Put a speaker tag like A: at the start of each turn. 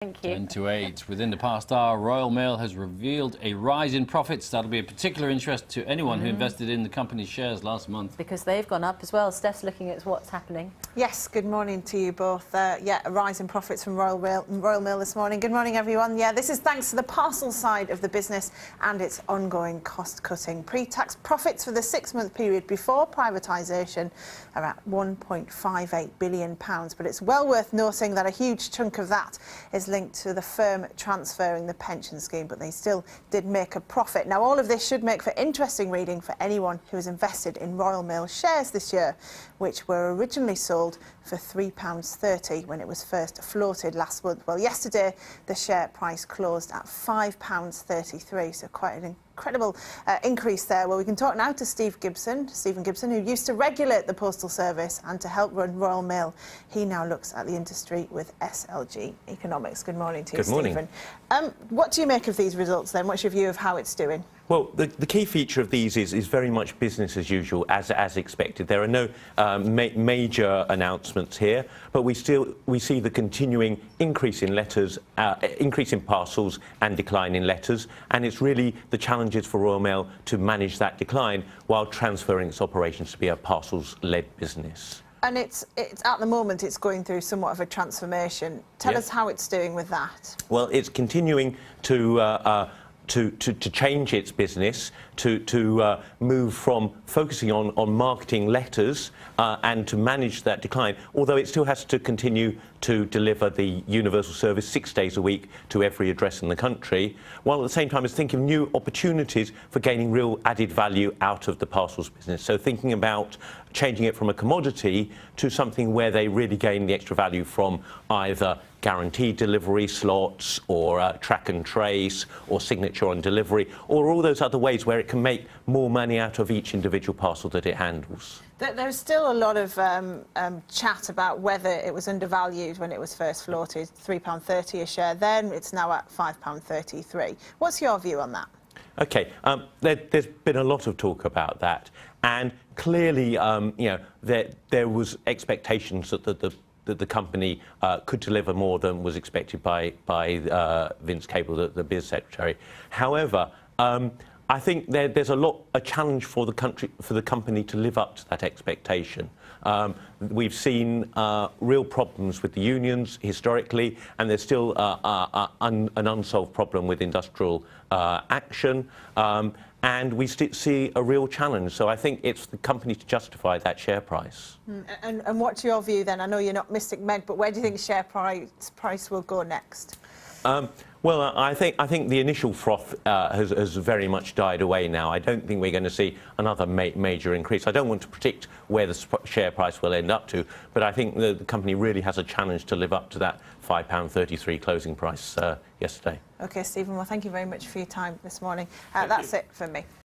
A: Thank you.
B: 10 to 8. Within the past hour, Royal Mail has revealed a rise in profits. That'll be of particular interest to anyone who invested in the company's shares last month.
A: Because they've gone up as well. Steph's looking at what's happening.
C: Yes, good morning to you both. A rise in profits from Royal Mail this morning. Good morning, everyone. Yeah, this is thanks to the parcel side of the business and its ongoing cost-cutting. Pre-tax profits for the 6-month period before privatisation are at £1.58 billion. But it's well worth noting that a huge chunk of that is linked to the firm transferring the pension scheme, but they still did make a profit. Now, all of this should make for interesting reading for anyone who has invested in Royal Mail shares this year, which were originally sold for £3.30 when it was first floated last month. Well, yesterday the share price closed at £5.33, so quite an incredible increase there. Well, we can talk now to Stephen Gibson, who used to regulate the Postal Service and to help run Royal Mail. He now looks at the industry with SLG Economics. Good morning to you, Stephen. What do you make of these results then? What's your view of how it's doing?
D: Well, the key feature of these is very much business as usual, as expected. There are no major announcements here, but we see the continuing increase in letters, increase in parcels and decline in letters, and it's really the challenges for Royal Mail to manage that decline while transferring its operations to be a parcels-led business.
C: And it's at the moment it's going through somewhat of a transformation. Tell us how it's doing with that.
D: Well, it's continuing to change its business, to move from focusing on marketing letters and to manage that decline, although it still has to continue to deliver the universal service 6 days a week to every address in the country, while at the same time it's thinking of new opportunities for gaining real added value out of the parcels business. So thinking about changing it from a commodity to something where they really gain the extra value from either guaranteed delivery slots or track and trace or signature on delivery or all those other ways where it can make more money out of each individual parcel that it handles.
C: There's still a lot of chat about whether it was undervalued when it was first floated, £3.30 a share. Then it's now at £5.33. What's your view on that?
D: OK, there's been a lot of talk about that, and clearly, there was expectations that the company could deliver more than was expected by Vince Cable, the biz secretary. However, I think there's a challenge for the company to live up to that expectation. We've seen real problems with the unions historically, and there's still an unsolved problem with industrial action. And we see a real challenge. So I think it's the company to justify that share price.
C: And what's your view then? I know you're not Mystic Meg, but where do you think share price will go next?
D: Well, I think the initial froth has very much died away now. I don't think we're going to see another major increase. I don't want to predict where the share price will end up to, but I think the company really has a challenge to live up to that £5.33 closing price yesterday.
C: OK, Stephen, well, thank you very much for your time this morning. That's it for me.